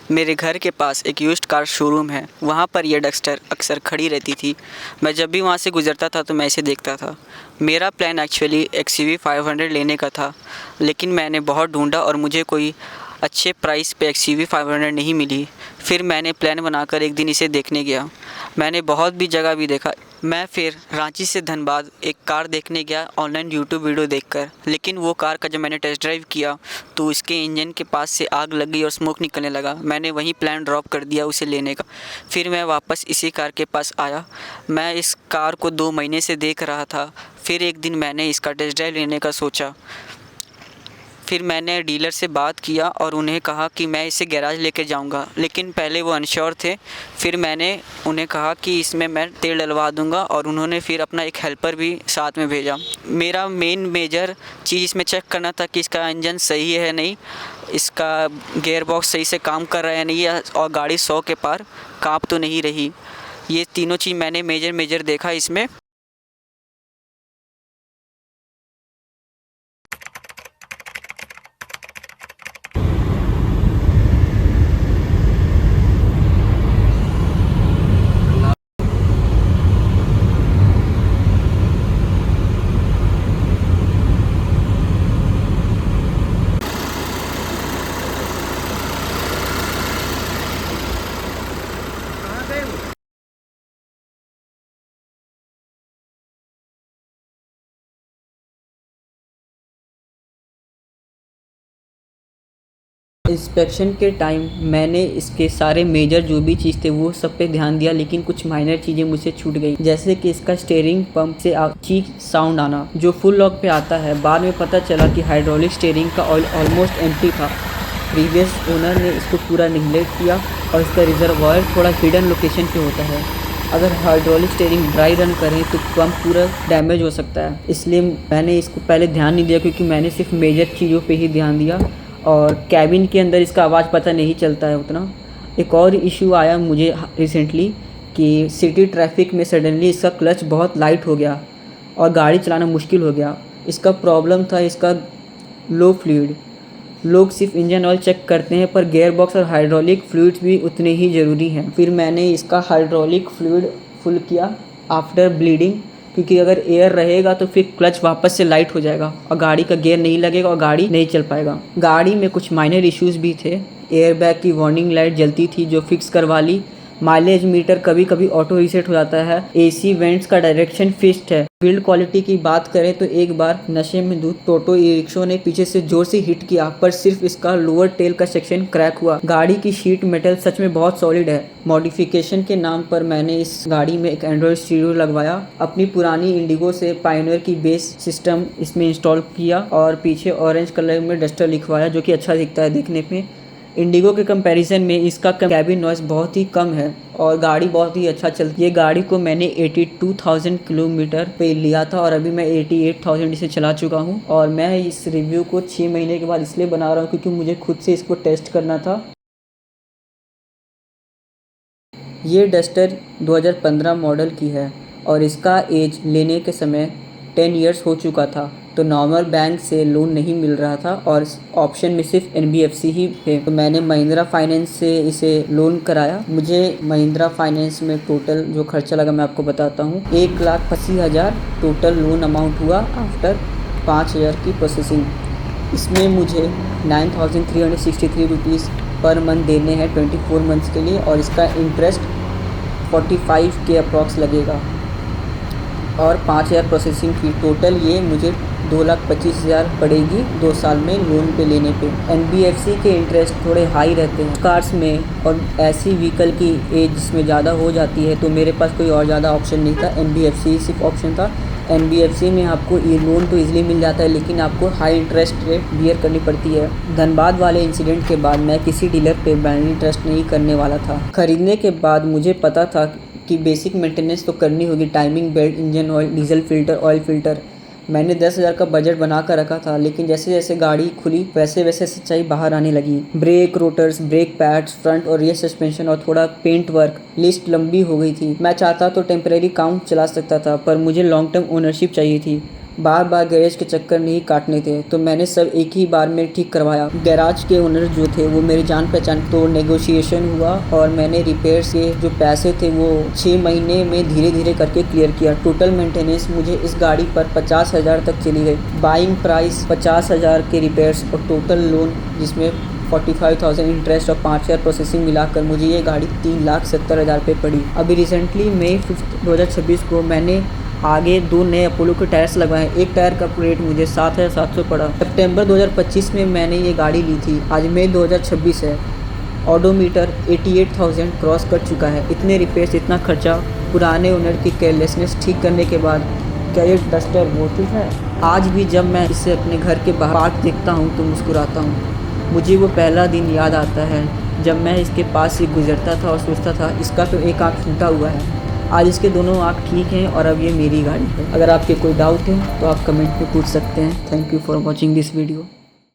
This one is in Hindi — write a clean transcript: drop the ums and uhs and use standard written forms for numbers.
मेरे घर के पास एक यूज्ड कार शोरूम है, वहाँ पर यह डस्टर अक्सर खड़ी रहती थी। मैं जब भी वहाँ से गुज़रता था तो मैं इसे देखता था। मेरा प्लान एक्चुअली XUV 500 लेने का था, लेकिन मैंने बहुत ढूंढा और मुझे कोई अच्छे प्राइस पे XUV 500 नहीं मिली। फिर मैंने प्लान बनाकर एक दिन इसे देखने गया। मैंने बहुत भी जगह भी देखा। मैं फिर रांची से धनबाद एक कार देखने गया ऑनलाइन यूट्यूब वीडियो देखकर, लेकिन वो कार का जब मैंने टेस्ट ड्राइव किया तो उसके इंजन के पास से आग लग गई और स्मोक निकलने लगा। मैंने वहीं प्लान ड्रॉप कर दिया उसे लेने का। फिर मैं वापस इसी कार के पास आया। मैं इस कार को 2 महीने से देख रहा था। फिर एक दिन मैंने इसका टेस्ट ड्राइव लेने का सोचा। फिर मैंने डीलर से बात किया और उन्हें कहा कि मैं इसे गैराज लेकर जाऊंगा, लेकिन पहले वो अनश्योर थे। फिर मैंने उन्हें कहा कि इसमें मैं तेल डलवा दूंगा और उन्होंने फिर अपना एक हेल्पर भी साथ में भेजा। मेरा मेजर चीज़ इसमें चेक करना था कि इसका इंजन सही है नहीं, इसका गियर बॉक्स सही से काम कर रहा है नहीं है, और गाड़ी 100 के पार काँप तो नहीं रही। ये तीनों चीज़ मैंने मेजर देखा इसमें। इंस्पेक्शन के टाइम मैंने इसके सारे मेजर जो भी चीज़ थे वो सब पे ध्यान दिया, लेकिन कुछ माइनर चीज़ें मुझसे छूट गई, जैसे कि इसका स्टीयरिंग पंप से चीक साउंड आना जो फुल लॉक पे आता है। बाद में पता चला कि हाइड्रोलिक स्टीयरिंग का ऑयल ऑलमोस्ट एम्प्टी था। प्रीवियस ओनर ने इसको पूरा निगलेक्ट किया और इसका रिजर्वायर थोड़ा हिडन लोकेशन पे होता है। अगर हाइड्रोलिक स्टीयरिंग ड्राई रन करें तो पंप पूरा डैमेज हो सकता है। इसलिए मैंने इसको पहले ध्यान नहीं दिया, क्योंकि मैंने सिर्फ मेजर चीज़ों पे ही ध्यान दिया और कैबिन के अंदर इसका आवाज़ पता नहीं चलता है उतना। एक और इशू आया मुझे रिसेंटली कि सिटी ट्रैफिक में सडनली इसका क्लच बहुत लाइट हो गया और गाड़ी चलाना मुश्किल हो गया। इसका प्रॉब्लम था इसका लो फ्लूइड। लोग सिर्फ इंजन ऑयल चेक करते हैं, पर गियर बॉक्स और हाइड्रोलिक फ्लूइड्स भी उतने ही ज़रूरी हैं। फिर मैंने इसका हाइड्रोलिक फ्लूइड फुल किया आफ्टर ब्लीडिंग, क्योंकि अगर एयर रहेगा तो फिर क्लच वापस से लाइट हो जाएगा और गाड़ी का गियर नहीं लगेगा और गाड़ी नहीं चल पाएगा। गाड़ी में कुछ माइनर इश्यूज़ भी थे। एयरबैग की वार्निंग लाइट जलती थी जो फिक्स करवा ली। माइलेज मीटर कभी कभी ऑटो रीसेट हो जाता है। एसी वेंट्स का डायरेक्शन फिक्स्ड है। बिल्ड क्वालिटी की बात करें तो एक बार नशे में धुत टोटो ई रिक्शा ने पीछे से जोर से हिट किया, पर सिर्फ इसका लोअर टेल का सेक्शन क्रैक हुआ। गाड़ी की शीट मेटल सच में बहुत सॉलिड है। मॉडिफिकेशन के नाम पर मैंने इस गाड़ी में एक एंड्रॉइड स्टीरियो लगवाया। अपनी पुरानी इंडिगो से पायोनियर की बेस सिस्टम इसमें इंस्टॉल किया और पीछे ऑरेंज कलर में डस्टर लिखवाया, जो कि अच्छा दिखता है देखने में। इंडिगो के कंपैरिजन में इसका कैबिन नॉइस बहुत ही कम है और गाड़ी बहुत ही अच्छा चलती है। ये गाड़ी को मैंने 82,000 किलोमीटर पे लिया था और अभी मैं 88,000 इसे चला चुका हूँ। और मैं इस रिव्यू को 6 महीने के बाद इसलिए बना रहा हूँ क्योंकि मुझे खुद से इसको टेस्ट करना था। ये डस्टर 2015 मॉडल की है और इसका एज लेने के समय 10 इयर्स हो चुका था, तो नॉर्मल बैंक से लोन नहीं मिल रहा था और ऑप्शन में सिर्फ NBFC ही थे। तो मैंने महिंद्रा फाइनेंस से इसे लोन कराया। मुझे महिंद्रा फाइनेंस में टोटल जो खर्चा लगा मैं आपको बताता हूँ। 1,80,000 टोटल लोन अमाउंट हुआ आफ्टर 5,000 की प्रोसेसिंग। इसमें मुझे 9,363 रुपीज़ पर मंथ देने हैं 24 मंथ्स के लिए, और इसका इंटरेस्ट 45 के अप्रॉक्स लगेगा और 5,000 प्रोसेसिंग फी। टोटल ये मुझे 2,25,000 पड़ेगी 2 साल में लोन पे लेने पे। NBFC के इंटरेस्ट थोड़े हाई रहते हैं कार्स में, और ऐसी व्हीकल की एज जिसमें ज़्यादा हो जाती है, तो मेरे पास कोई और ज़्यादा ऑप्शन नहीं था। NBFC सिर्फ ऑप्शन था। NBFC में आपको ये लोन तो ईजिली मिल जाता है, लेकिन आपको हाई इंटरेस्ट रेट बियर करनी पड़ती है। धनबाद वाले इंसिडेंट के बाद मैं किसी डीलर पे बैंड ट्रस्ट नहीं करने वाला था। ख़रीदने के बाद मुझे पता था कि बेसिक मेंटेनेंस तो करनी होगी, timing belt, engine oil, diesel filter, oil filter. मैंने 10,000 का बजट बना कर रखा था, लेकिन जैसे जैसे गाड़ी खुली वैसे वैसे सच्चाई बाहर आने लगी। Brake rotors, brake pads, front और रियर सस्पेंशन और थोड़ा पेंट वर्क, लिस्ट लंबी हो गई थी। मैं चाहता तो टेम्परेरी काउंट चला सकता था, पर मुझे लॉन्ग टर्म ओनरशिप चाहिए थी। बार बार गैरेज के चक्कर नहीं काटने थे, तो मैंने सब एक ही बार में ठीक करवाया। गैराज के ओनर जो थे वो मेरी जान पहचान, तो नेगोशिएशन हुआ और मैंने रिपेयर्स के जो पैसे थे वो 6 महीने में धीरे धीरे करके क्लियर किया। टोटल मेंटेनेंस मुझे इस गाड़ी पर 50,000 तक चली गई। बाइंग प्राइस 50,000 के रिपेयर्स और टोटल लोन जिसमें 45,000 इंटरेस्ट और 5,000 प्रोसेसिंग मिलाकर मुझे ये गाड़ी 3,70,000 पे पड़ी। अभी रिसेंटली मई 5 2026 को मैंने आगे 2 नए अपोलो के टायर्स लगवाए। एक टायर का रेट मुझे 7,700 पड़ा। सितंबर 2025 में मैंने ये गाड़ी ली थी। आज मई 2026 है। ऑडोमीटर 88,000 क्रॉस कर चुका है। इतने रिपेयर्स, इतना खर्चा पुराने ओनर की केयरलेसनेस ठीक करने के बाद क्या ये डस्टर वर्थ इट है? आज भी जब मैं इसे अपने घर के बाहर पार्क देखता हूँ तो मुस्कुराता हूँ। मुझे वो पहला दिन याद आता है जब मैं इसके पास से गुजरता था और सोचता था इसका तो एक आँख टूटा हुआ है। आज इसके दोनों आँख ठीक हैं और अब ये मेरी गाड़ी है। अगर आपके कोई डाउट है तो आप कमेंट में पूछ सकते हैं। Thank you for watching this video.